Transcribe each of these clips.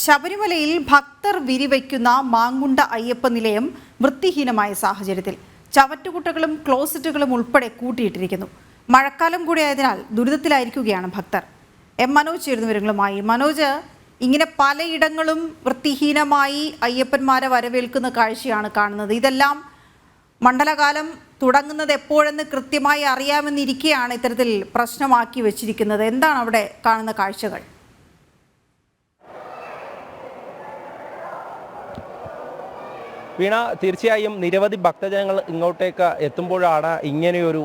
ശബരിമലയിൽ ഭക്തർ വിരിവയ്ക്കുന്ന മാങ്കുണ്ട അയ്യപ്പ നിലയം വൃത്തിഹീനമായ സാഹചര്യത്തിൽ ചവറ്റുകുട്ടകളും ക്ലോസറ്റുകളും ഉൾപ്പെടെ കൂട്ടിയിട്ടിരിക്കുന്നു. മഴക്കാലം കൂടിയായതിനാൽ ദുരിതത്തിലായിരിക്കുകയാണ് ഭക്തർ. മനോജ് ചേരുന്ന വിവരങ്ങളുമായി. മനോജ്, ഇങ്ങനെ പലയിടങ്ങളും വൃത്തിഹീനമായി അയ്യപ്പന്മാരെ വരവേൽക്കുന്ന കാഴ്ചയാണ് കാണുന്നത്. ഇതെല്ലാം മണ്ഡലകാലം തുടങ്ങുന്നത് എപ്പോഴെന്ന് കൃത്യമായി അറിയാമെന്നിരിക്കെയാണ് ഇത്തരത്തിൽ പ്രശ്നമാക്കി വെച്ചിരിക്കുന്നത്. എന്താണ് അവിടെ കാണുന്ന കാഴ്ചകൾ? വീണ, തീർച്ചയായും നിരവധി ഭക്തജനങ്ങൾ ഇങ്ങോട്ടേക്ക് എത്തുമ്പോഴാണ് ഇങ്ങനെയൊരു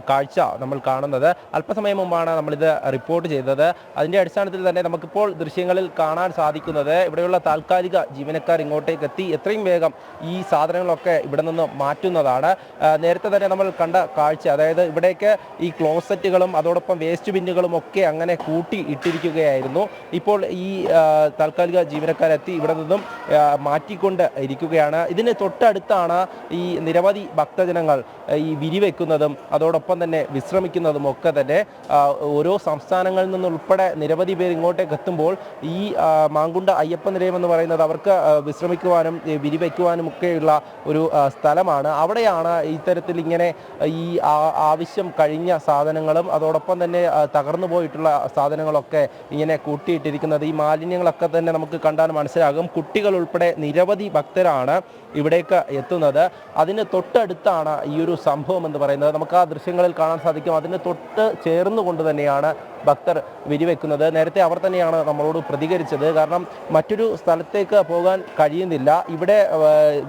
കാഴ്ച നമ്മൾ കാണുന്നത്. അല്പസമയം മുമ്പാണ് നമ്മളിത് റിപ്പോർട്ട് ചെയ്തത്. അതിൻ്റെ അടിസ്ഥാനത്തിൽ തന്നെ നമുക്കിപ്പോൾ ദൃശ്യങ്ങളിൽ കാണാൻ സാധിക്കുന്നത് ഇവിടെയുള്ള താൽക്കാലിക ജീവനക്കാർ ഇങ്ങോട്ടേക്ക് എത്തി എത്രയും വേഗം ഈ സാധനങ്ങളൊക്കെ ഇവിടെ നിന്ന് മാറ്റുന്നതാണ്. നേരത്തെ തന്നെ നമ്മൾ കണ്ട കാഴ്ച, അതായത് ഇവിടേക്ക് ഈ ക്ലോസറ്റുകളും അതോടൊപ്പം വേസ്റ്റ് ബിന്നുകളും ഒക്കെ അങ്ങനെ കൂട്ടി ഇട്ടിരിക്കുകയായിരുന്നു. ഇപ്പോൾ ഈ താൽക്കാലിക ജീവനക്കാരെത്തി ഇവിടെ നിന്നും മാറ്റിക്കൊണ്ട് ഇരിക്കുകയാണ്. ഇതിന് തൊട്ടടുത്താണ് ഈ നിരവധി ഭക്തജനങ്ങൾ ഈ വിരിവെക്കുന്നതും അതോടൊപ്പം തന്നെ വിശ്രമിക്കുന്നതും ഒക്കെ തന്നെ. ഓരോ സംസ്ഥാനങ്ങളിൽ നിന്നുൾപ്പെടെ നിരവധി പേർ ഇങ്ങോട്ടേക്ക് എത്തുമ്പോൾ ഈ മാങ്കുണ്ട അയ്യപ്പ നിലയം എന്ന് പറയുന്നത് അവർക്ക് വിശ്രമിക്കുവാനും വിരിവെക്കുവാനും ഒക്കെയുള്ള ഒരു സ്ഥലമാണ്. അവിടെയാണ് ഇത്തരത്തിൽ ഇങ്ങനെ ഈ ആവശ്യം കഴിഞ്ഞ സാധനങ്ങളും അതോടൊപ്പം തന്നെ തകർന്നു പോയിട്ടുള്ള സാധനങ്ങളൊക്കെ ഇങ്ങനെ കൂട്ടിയിട്ടിരിക്കുന്നത്. ഈ മാലിന്യങ്ങളൊക്കെ തന്നെ നമുക്ക് കണ്ടാൽ മനസ്സിലാകും. കുട്ടികൾ ഉൾപ്പെടെ നിരവധി ഭക്തരാണ് ഇവിടേക്ക് എത്തുന്നത്. അതിന് തൊട്ടടുത്താണ് ഈ ഒരു സംഭവം എന്ന് പറയുന്നത്. നമുക്ക് ആ ദൃശ്യങ്ങളിൽ കാണാൻ സാധിക്കും. അതിന് തൊട്ട് ചേർന്നുകൊണ്ട് തന്നെയാണ് ഭക്തർ വിരിവെക്കുന്നത്. നേരത്തെ അവർ തന്നെയാണ് നമ്മളോട് പ്രതികരിച്ചത്. കാരണം മറ്റൊരു സ്ഥലത്തേക്ക് പോകാൻ കഴിയുന്നില്ല, ഇവിടെ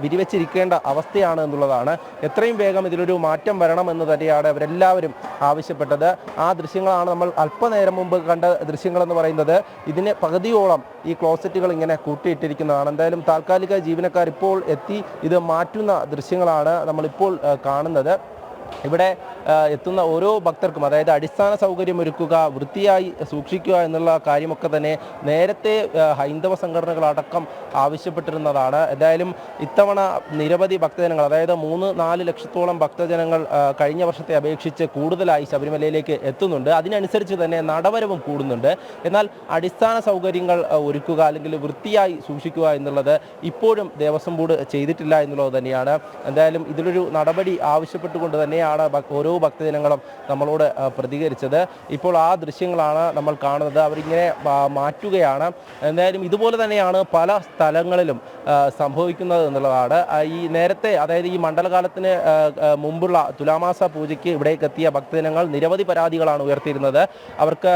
വിരിവെച്ചിരിക്കേണ്ട അവസ്ഥയാണ് എന്നുള്ളതാണ്. എത്രയും വേഗം ഇതിലൊരു മാറ്റം വരണമെന്ന് തന്നെയാണ് അവരെല്ലാവരും ആവശ്യപ്പെട്ടത്. ആ ദൃശ്യങ്ങളാണ് നമ്മൾ അല്പനേരം മുമ്പ് കണ്ട ദൃശ്യങ്ങളെന്ന് പറയുന്നത്. ഇതിന് പകുതിയോളം ഈ ക്ലോസറ്റുകൾ ഇങ്ങനെ കൂട്ടിയിട്ടിരിക്കുന്നതാണ്. എന്തായാലും താൽക്കാലിക ജീവനക്കാർ ഇപ്പോൾ എത്തി ഇത് മാറ്റുന്ന ദൃശ്യങ്ങളാണ് നമ്മളിപ്പോൾ കാണുന്നത്. ഇവിടെ എത്തുന്ന ഓരോ ഭക്തർക്കും, അതായത് അടിസ്ഥാന സൗകര്യം ഒരുക്കുക, വൃത്തിയായി സൂക്ഷിക്കുക എന്നുള്ള കാര്യമൊക്കെ തന്നെ നേരത്തെ ഹൈന്ദവ സംഘടനകളടക്കം ആവശ്യപ്പെട്ടിരുന്നതാണ്. എന്തായാലും ഇത്തവണ നിരവധി ഭക്തജനങ്ങൾ, അതായത് 3-4 ലക്ഷത്തോളം ഭക്തജനങ്ങൾ കഴിഞ്ഞ വർഷത്തെ അപേക്ഷിച്ച് കൂടുതലായി ശബരിമലയിലേക്ക് എത്തുന്നുണ്ട്. അതിനനുസരിച്ച് തന്നെ നടവരവും കൂടുന്നുണ്ട്. എന്നാൽ അടിസ്ഥാന സൗകര്യങ്ങൾ ഒരുക്കുക അല്ലെങ്കിൽ വൃത്തിയായി സൂക്ഷിക്കുക എന്നുള്ളത് ഇപ്പോഴും ദേവസ്വം ബോർഡ് ചെയ്തിട്ടില്ല എന്നുള്ളത് തന്നെയാണ്. എന്തായാലും ഇതിലൊരു നടപടി ആവശ്യപ്പെട്ടുകൊണ്ട് തന്നെയാണ് ഓരോ ഭക്തജനങ്ങളും നമ്മളോട് പ്രതികരിച്ചത്. ഇപ്പോൾ ആ ദൃശ്യങ്ങളാണ് നമ്മൾ കാണുന്നത്. അവരിങ്ങനെ മാറ്റുകയാണ്. എന്തായാലും ഇതുപോലെ തന്നെയാണ് പല സ്ഥലങ്ങളിലും സംഭവിക്കുന്നത് എന്നുള്ളതാണ്. ഈ നേരത്തെ, അതായത് ഈ മണ്ഡലകാലത്തിന് മുമ്പുള്ള തുലാമാസ പൂജയ്ക്ക് ഇവിടേക്ക് എത്തിയ ഭക്തജനങ്ങൾ നിരവധി പരാതികളാണ് ഉയർത്തിയിരുന്നത്. അവർക്ക്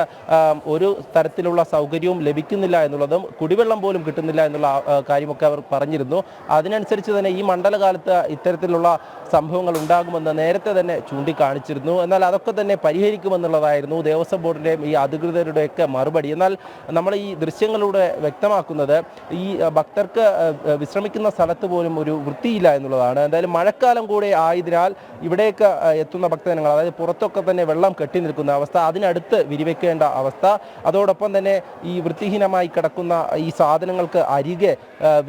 ഒരു തരത്തിലുള്ള സൗകര്യവും ലഭിക്കുന്നില്ല എന്നുള്ളതും കുടിവെള്ളം പോലും കിട്ടുന്നില്ല എന്നുള്ള കാര്യമൊക്കെ അവർ പറഞ്ഞിരുന്നു. അതിനനുസരിച്ച് തന്നെ ഈ മണ്ഡലകാലത്ത് ഇത്തരത്തിലുള്ള സംഭവങ്ങൾ ഉണ്ടാകുമെന്ന് നേരത്തെ തന്നെ ചൂണ്ടിക്കാണിച്ചിരുന്നു. എന്നാൽ അതൊക്കെ തന്നെ പരിഹരിക്കുമെന്നുള്ളതായിരുന്നു ദേവസ്വം ബോർഡിൻ്റെയും ഈ അധികൃതരുടെയൊക്കെ മറുപടി. എന്നാൽ നമ്മൾ ഈ ദൃശ്യങ്ങളിലൂടെ വ്യക്തമാക്കുന്നത് ഈ ഭക്തർക്ക് വിശ്രമിക്കുന്ന സ്ഥലത്ത് പോലും ഒരു വൃത്തിയില്ല എന്നുള്ളതാണ്. എന്തായാലും മഴക്കാലം കൂടെ ആയതിനാൽ ഇവിടേക്ക് എത്തുന്ന ഭക്തജനങ്ങൾ, അതായത് പുറത്തൊക്കെ തന്നെ വെള്ളം കെട്ടി നിൽക്കുന്ന അവസ്ഥ, അതിനടുത്ത് വിരിവെക്കേണ്ട അവസ്ഥ, അതോടൊപ്പം തന്നെ ഈ വൃത്തിഹീനമായി കിടക്കുന്ന ഈ സാധനങ്ങൾക്ക് അരികെ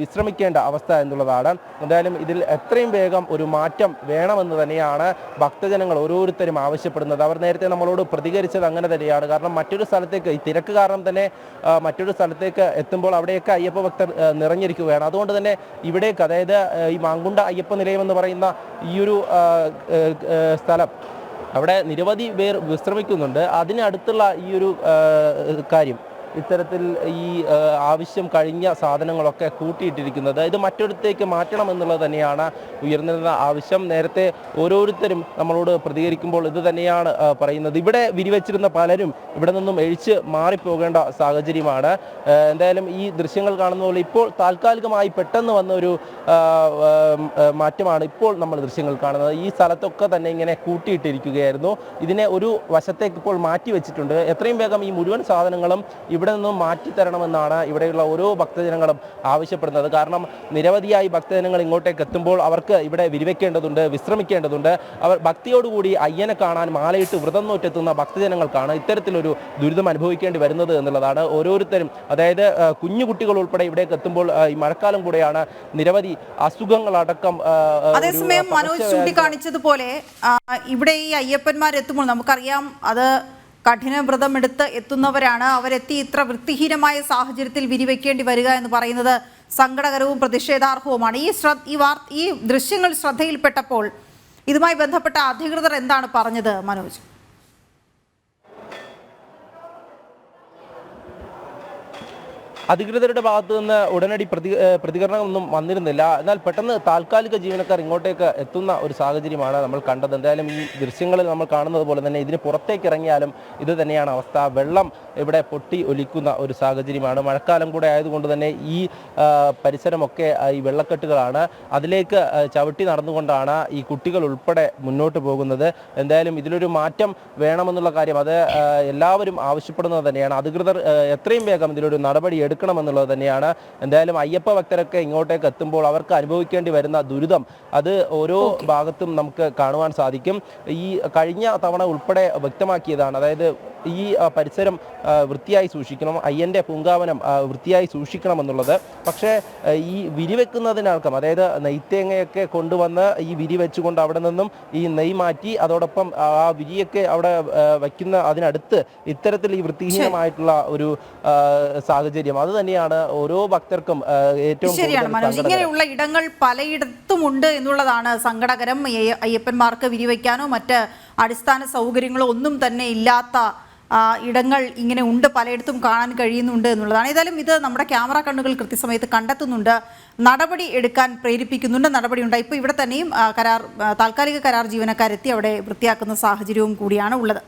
വിശ്രമിക്കേണ്ട അവസ്ഥ എന്നുള്ളതാണ്. എന്തായാലും ഇതിൽ എത്രയും വേഗം ഒരു മാറ്റം വേണമെന്ന് തന്നെയാണ് ഭക്തജനങ്ങൾ ഓരോരുത്തരും ആവശ്യപ്പെടുന്നത്. അവർ നേരത്തെ നമ്മളോട് പ്രതികരിച്ചത് അങ്ങനെ തന്നെയാണ്. കാരണം മറ്റൊരു സ്ഥലത്തേക്ക്, ഈ തിരക്ക് കാരണം തന്നെ മറ്റൊരു സ്ഥലത്തേക്ക് എത്തുമ്പോൾ അവിടെയൊക്കെ അയ്യപ്പ ഭക്തർ നിറഞ്ഞിരിക്കുകയാണ്. അതുകൊണ്ട് തന്നെ ഇവിടേക്ക്, അതായത് ഈ മാങ്കുണ്ട അയ്യപ്പ നിലയം എന്ന് പറയുന്ന ഈ ഒരു സ്ഥലം, അവിടെ നിരവധി പേർ വിശ്രമിക്കുന്നുണ്ട്. അതിനടുത്തുള്ള ഈ ഒരു കാര്യം, ഇത്തരത്തിൽ ഈ ആവശ്യം കഴിഞ്ഞ സാധനങ്ങളൊക്കെ കൂട്ടിയിട്ടിരിക്കുന്നത്, ഇത് മറ്റൊരിടത്തേക്ക് മാറ്റണം എന്നുള്ളത് തന്നെയാണ് ഉയർന്നിരുന്ന ആവശ്യം. നേരത്തെ ഓരോരുത്തരും നമ്മളോട് പ്രതികരിക്കുമ്പോൾ ഇത് തന്നെയാണ് പറയുന്നത്. ഇവിടെ വിരിവെച്ചിരുന്ന പലരും ഇവിടെ നിന്നും എഴിച്ച് മാറിപ്പോകേണ്ട സാഹചര്യമാണ്. എന്തായാലും ഈ ദൃശ്യങ്ങൾ കാണുന്ന പോലെ ഇപ്പോൾ താൽക്കാലികമായി പെട്ടെന്ന് വന്ന ഒരു മാറ്റമാണ് ഇപ്പോൾ നമ്മൾ ദൃശ്യങ്ങൾ കാണുന്നത്. ഈ സ്ഥലത്തൊക്കെ തന്നെ ഇങ്ങനെ കൂട്ടിയിട്ടിരിക്കുകയായിരുന്നു. ഇതിനെ ഒരു വശത്തേക്ക് ഇപ്പോൾ മാറ്റി വെച്ചിട്ടുണ്ട്. എത്രയും വേഗം ഈ മുഴുവൻ സാധനങ്ങളും ഇവിടെ നിന്നും മാറ്റിത്തരണമെന്നാണ് ഇവിടെയുള്ള ഓരോ ഭക്തജനങ്ങളും ആവശ്യപ്പെടുന്നത്. കാരണം നിരവധിയായി ഭക്തജനങ്ങൾ ഇങ്ങോട്ടേക്ക് എത്തുമ്പോൾ അവർക്ക് ഇവിടെ വിരിവെക്കേണ്ടതുണ്ട്, വിശ്രമിക്കേണ്ടതുണ്ട്. അവർ ഭക്തിയോടുകൂടി അയ്യനെ കാണാൻ മാലയിട്ട് വ്രതം നോറ്റെത്തുന്ന ഭക്തജനങ്ങൾക്കാണ് ഇത്തരത്തിലൊരു ദുരിതം അനുഭവിക്കേണ്ടി വരുന്നത് എന്നുള്ളതാണ്. ഓരോരുത്തരും, അതായത് കുഞ്ഞു കുട്ടികൾ ഉൾപ്പെടെ ഇവിടേക്ക് എത്തുമ്പോൾ ഈ മഴക്കാലം കൂടെയാണ്, നിരവധി അസുഖങ്ങളടക്കം. അതേസമയം മനോജ് ചൂണ്ടിക്കാണിച്ചതുപോലെ ഇവിടെ ഈ അയ്യപ്പന്മാരെത്തുമ്പോൾ നമുക്കറിയാം അത് കഠിന വ്രതമെടുത്ത് എത്തുന്നവരാണ്. അവരെത്തി ഇത്ര വൃത്തിഹീനമായ സാഹചര്യത്തിൽ വിരിവെക്കേണ്ടി വരിക എന്ന് പറയുന്നത് സങ്കടകരവും പ്രതിഷേധാർഹവുമാണ്. ഈ ദൃശ്യങ്ങൾ ശ്രദ്ധയിൽപ്പെട്ടപ്പോൾ ഇതുമായി ബന്ധപ്പെട്ട അധികൃതർ എന്താണ് പറഞ്ഞത് മനോജ്? അധികൃതരുടെ ഭാഗത്തു നിന്ന് ഉടനടി പ്രതികരണമൊന്നും വന്നിരുന്നില്ല. എന്നാൽ പെട്ടെന്ന് താൽക്കാലിക ജീവനക്കാർ ഇങ്ങോട്ടേക്ക് എത്തുന്ന ഒരു സാഹചര്യമാണ് നമ്മൾ കണ്ടത്. എന്തായാലും ഈ ദൃശ്യങ്ങളിൽ നമ്മൾ കാണുന്നത് പോലെ തന്നെ ഇതിന് പുറത്തേക്ക് ഇറങ്ങിയാലും ഇത് തന്നെയാണ് അവസ്ഥ. വെള്ളം ഇവിടെ പൊട്ടി ഒലിക്കുന്ന ഒരു സാഹചര്യമാണ്. മഴക്കാലം കൂടെ ആയതുകൊണ്ട് തന്നെ ഈ പരിസരമൊക്കെ ഈ വെള്ളക്കെട്ടുകളാണ്. അതിലേക്ക് ചവിട്ടി നടന്നുകൊണ്ടാണ് ഈ കുട്ടികൾ ഉൾപ്പെടെ മുന്നോട്ട് പോകുന്നത്. എന്തായാലും ഇതിലൊരു മാറ്റം വേണമെന്നുള്ള കാര്യം അത് എല്ലാവരും ആവശ്യപ്പെടുന്നത് തന്നെയാണ്. അധികൃതർ എത്രയും വേഗം ഇതിലൊരു നടപടി എടുക്കണമെന്നുള്ളത് തന്നെയാണ്. എന്തായാലും അയ്യപ്പ ഭക്തരൊക്കെ ഇങ്ങോട്ടേക്ക് എത്തുമ്പോൾ അവർക്ക് അനുഭവിക്കേണ്ടി വരുന്ന ദുരിതം അത് ഓരോ ഭാഗത്തും നമുക്ക് കാണുവാൻ സാധിക്കും. ഈ കഴിഞ്ഞ തവണ ഉൾപ്പെടെ വ്യക്തമാക്കിയതാണ്. അതായത് ഈ പരിസരം വൃത്തിയായി സൂക്ഷിക്കണം, അയ്യൻ്റെ പൂങ്കാവനം വൃത്തിയായി സൂക്ഷിക്കണമെന്നുള്ളത്. പക്ഷേ ഈ വിരിവെക്കുന്നതിനടക്കം, അതായത് നെയ്ത്തേങ്ങയൊക്കെ കൊണ്ടുവന്ന് ഈ വിരി വെച്ചുകൊണ്ട് അവിടെ നിന്നും ഈ നെയ് മാറ്റി അതോടൊപ്പം ആ വിരിയൊക്കെ അവിടെ വയ്ക്കുന്ന അതിനടുത്ത് ഇത്തരത്തിൽ ഈ വൃത്തിഹീനമായിട്ടുള്ള ഒരു സാഹചര്യം അത് തന്നെയാണ് ഓരോ ഭക്തർക്കും ഏറ്റവും ശരിയാണ് മനോജ്. ഇങ്ങനെയുള്ള ഇടങ്ങൾ പലയിടത്തുമുണ്ട് എന്നുള്ളതാണ് സങ്കടകരം. അയ്യപ്പന്മാർക്ക് വിരിവയ്ക്കാനോ മറ്റ് അടിസ്ഥാന സൗകര്യങ്ങളോ ഒന്നും തന്നെ ഇല്ലാത്ത ഇടങ്ങൾ ഇങ്ങനെ ഉണ്ട്, പലയിടത്തും കാണാൻ കഴിയുന്നുണ്ട് എന്നുള്ളതാണ്. ഏതായാലും ഇത് നമ്മുടെ ക്യാമറ കണ്ണുകൾ കൃത്യസമയത്ത് കണ്ടെത്തുന്നുണ്ട്, നടപടി എടുക്കാൻ പ്രേരിപ്പിക്കുന്നുണ്ട്, നടപടി ഉണ്ടായി. ഇപ്പോൾ ഇവിടെ തന്നെയും താൽക്കാലിക കരാർ ജീവനക്കാരെത്തി അവിടെ വൃത്തിയാക്കുന്ന സാഹചര്യവും കൂടിയാണ് ഉള്ളത്.